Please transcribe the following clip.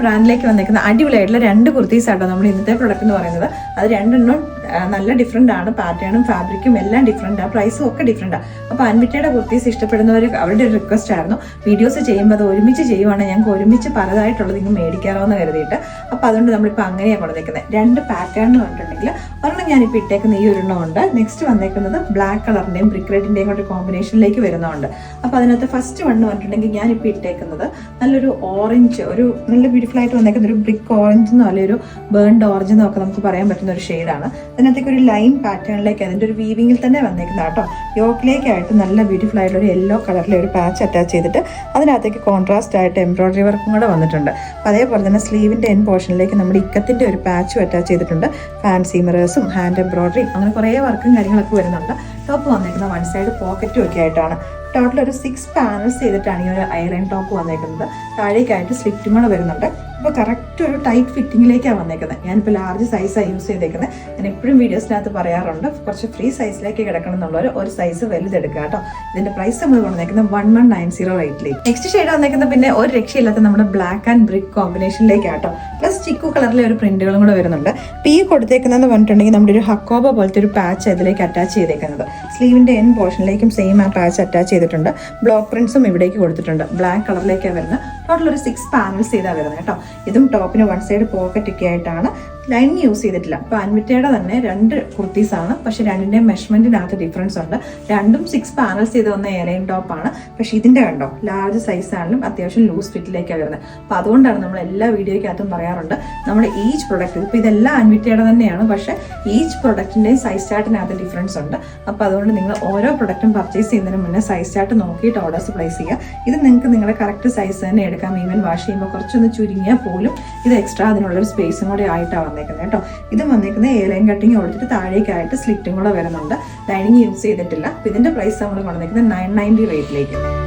ബ്രാൻഡിലേക്ക് വന്നിരിക്കുന്ന അടിപൊളിയായിട്ടുള്ള 2 കുർത്തീസ് ആട്ടോ നമ്മൾ ഇന്നത്തെ പ്രൊഡക്റ്റ് എന്ന് പറയുന്നത്. അത് രണ്ടെണ്ണം നല്ല ഡിഫറെൻ്റ് ആണ്. പാറ്റേണും ഫാബ്രിക്കും എല്ലാം ഡിഫറെൻ്റ് ആണ്, പ്രൈസും ഒക്കെ ഡിഫറെൻ്റ് ആണ്. അപ്പോൾ അൻവിറ്റയുടെ കുർത്തീസ് ഇഷ്ടപ്പെടുന്നവർ അവരുടെ ഒരു റിക്വസ്റ്റ് ആയിരുന്നു, വീഡിയോസ് ചെയ്യുമ്പോൾ അത് ഒരുമിച്ച് ചെയ്യുവാണെങ്കിൽ ഞങ്ങൾക്ക് ഒരുമിച്ച് പലതായിട്ടുള്ളത് നിങ്ങൾ മേടിക്കാറോ എന്ന് കരുതിയിട്ട്. അപ്പോൾ അതുകൊണ്ട് നമ്മളിപ്പോൾ അങ്ങനെയാണ് കൊണ്ടുവന്നിരിക്കുന്നത്. 2 പാറ്റേണിൽ വന്നിട്ടുണ്ടെങ്കിൽ ഒരെണ്ണം ഞാനിപ്പോൾ ഇട്ടേക്കുന്ന ഈ ഒരെണ്ണം ഉണ്ട്. നെക്സ്റ്റ് വന്നേക്കുന്നത് ബ്ലാക്ക് കളറിൻ്റെയും ബ്രിക്ക് റെഡിൻ്റെയും കൂടെ കോമ്പിനേഷനിലേക്ക് വരുന്നുണ്ട്. അപ്പോൾ അതിനകത്ത് ഫസ്റ്റ് വണ്ണ് വന്നിട്ടുണ്ടെങ്കിൽ ഞാനിപ്പോൾ ഇട്ടേക്കുന്നത് നല്ലൊരു ഓറഞ്ച്, ഒരു നല്ല ബ്യൂട്ടിഫുൾ ആയിട്ട് വന്നേക്കുന്ന ഒരു ബ്രിക്ക് ഓറഞ്ച് എന്നോ അല്ലെങ്കിൽ ഒരു ബേൺഡ് ഓറഞ്ച് എന്നോ ഒക്കെ നമുക്ക് പറയാൻ പറ്റുന്ന ഒരു ഷെയ്ഡാണ്. അതിനകത്തേക്ക് ഒരു ലൈൻ പാറ്റേണിലേക്ക് അതിൻ്റെ ഒരു വീവിങ്ങിൽ തന്നെ വന്നേക്കുന്ന കേട്ടോ. യോക്കിലേക്കായിട്ട് നല്ല ബ്യൂട്ടിഫുൾ ആയിട്ടുള്ള ഒരു യെല്ലോ കളറിലെ ഒരു പാച്ച് അറ്റാച്ച് ചെയ്തിട്ട് അതിനകത്തേക്ക് കോൺട്രാസ്റ്റ് ആയിട്ട് എംബ്രോയിഡറി വർക്കും കൂടെ വന്നിട്ടുണ്ട്. അപ്പോൾ അതേപോലെ തന്നെ സ്ലീവിൻ്റെ എൻ പോർഷനിലേക്ക് നമ്മുടെ ഇക്കത്തിൻ്റെ ഒരു പാച്ചും അറ്റാച്ച് ചെയ്തിട്ടുണ്ട്. ഫാൻസി മിറേഴ്സും ഹാൻഡ് എംബ്രോയിഡറിയും അങ്ങനെ കുറേ വർക്കും കാര്യങ്ങളൊക്കെ വരുന്നുണ്ട്. ടോപ്പ് വന്നേക്കുന്ന 1 സൈഡ് പോക്കറ്റും ഒക്കെ ആയിട്ടാണ്. ടോട്ടൽ ഒരു 6 പാനൽസ് ചെയ്തിട്ടാണ് ഈ ഒരു ഐലൈൻ ടോപ്പ് വന്നേക്കുന്നത്. താഴേക്കായിട്ട് സ്ലിറ്റും കൂടെ വരുന്നുണ്ട്. അപ്പോൾ കറക്റ്റ് ഒരു ടൈറ്റ് ഫിറ്റിങ്ങിലേക്കാണ് വന്നേക്കുന്നത്. ഞാനിപ്പോൾ ലാർജ് സൈസാണ് യൂസ് ചെയ്തേക്കുന്നത്. ഞാൻ എപ്പോഴും വീഡിയോസിനകത്ത് പറയാറുണ്ട്, കുറച്ച് ഫ്രീ സൈസിലേക്ക് കിടക്കണം എന്നുള്ളവർ ഒരു സൈസ് വലുതെടുക്കുക കേട്ടോ. ഇതിൻ്റെ പ്രൈസ് നമ്മൾ വന്നേക്കുന്നത് 1190 റേറ്റിലേക്ക്. നെക്സ്റ്റ് ഷെയ്ഡ് വന്നേക്കുന്നത് പിന്നെ ഒരു രക്ഷയില്ലാത്ത നമ്മുടെ ബ്ലാക്ക് ആൻഡ് ബ്രിക്ക് കോമ്പിനേഷനിലേക്കാട്ടോ. പ്ലസ് ചിക്കു കളറിലെ ഒരു പ്രിന്റുകളും കൂടെ വരുന്നുണ്ട്. അപ്പോൾ ഈ കൊടുത്തേക്കുന്നതെന്ന് പറഞ്ഞിട്ടുണ്ടെങ്കിൽ നമ്മുടെ ഒരു ഹക്കോബ പോലത്തെ ഒരു പാച്ച് ഇതിലേക്ക് അറ്റാച്ച് ചെയ്തേക്കുന്നത്. സ്ലീവിൻ്റെ എൻ പോർഷനിലേക്കും സെയിം ആ പാച്ച് അറ്റാച്ച് ചെയ്തിട്ടുണ്ട്. ബ്ലോക്ക് പ്രിന്റ്സും ഇവിടേക്ക് കൊടുത്തിട്ടുണ്ട്. ബ്ലാക്ക് കളറിലേക്കാണ് വരുന്നത്. ടോട്ടൽ ഒരു 6 പാനൽസ് ചെയ്താണ് വരുന്നത് കേട്ടോ. ഇതും ടോപ്പിന് 1 സൈഡ് പോക്കറ്റ് ഒക്കെ ആയിട്ടാണ്. ലൈനിങ് യൂസ് ചെയ്തിട്ടില്ല. അപ്പോൾ അൻവിറ്റയുടെ തന്നെ 2 കുർത്തീസാണ്, പക്ഷെ രണ്ടിൻ്റെയും മെഷർമെൻറ്റിനകത്ത് ഡിഫറൻസ് ഉണ്ട്. രണ്ടും 6 പാനൽസ് ചെയ്ത് വന്ന എയർലൈൻ ടോപ്പാണ്. പക്ഷേ ഇതിൻ്റെ കണ്ടോ ലാർജ് സൈസ് ആണെങ്കിലും അത്യാവശ്യം ലൂസ് ഫിറ്റിലേക്കാണ് വരുന്നത്. അപ്പോൾ അതുകൊണ്ടാണ് നമ്മൾ എല്ലാ വീഡിയോയ്ക്കകത്തും പറയാറുണ്ട്, നമ്മുടെ ഈച്ച് പ്രൊഡക്റ്റ്, ഇപ്പോൾ ഇതെല്ലാം അൻവിറ്റയുടെ തന്നെയാണ്, പക്ഷേ ഈച്ച് പ്രൊഡക്റ്റിൻ്റെയും സൈസ് ചാർട്ടിനകത്ത് ഡിഫറൻസ് ഉണ്ട്. അപ്പോൾ അതുകൊണ്ട് നിങ്ങൾ ഓരോ പ്രൊഡക്റ്റും പർച്ചേസ് ചെയ്യുന്നതിന് മുന്നേ സൈസ് ചാർട്ട് നോക്കിയിട്ട് ഓർഡേഴ്സ് പ്ലേസ് ചെയ്യുക. ഇത് നിങ്ങൾക്ക് നിങ്ങളുടെ കറക്റ്റ് സൈസ് തന്നെ എടുക്കാം. ഈവൻ വാഷ് ചെയ്യുമ്പോൾ കുറച്ചൊന്ന് ചുരുങ്ങിയാൽ പോലും ഇത് എക്സ്ട്രാ അതിനുള്ളൊരു സ്പേസും കൂടെ ആയിട്ടാണ് വന്നേക്കുന്നത് കേട്ടോ. ഇതും വന്നേക്കുന്നത് എയർലൈൻ കട്ടിങ് കൊടുത്തിട്ട് താഴേക്കായിട്ട് സ്ലിറ്റും കൂടെ വരുന്നുണ്ട്. ലൈനിങ് യൂസ് ചെയ്തിട്ടില്ല. അപ്പോൾ ഇതിൻ്റെ പ്രൈസ് നമ്മൾ വന്നേക്കുന്നത് 990 റേറ്റിലേക്ക്.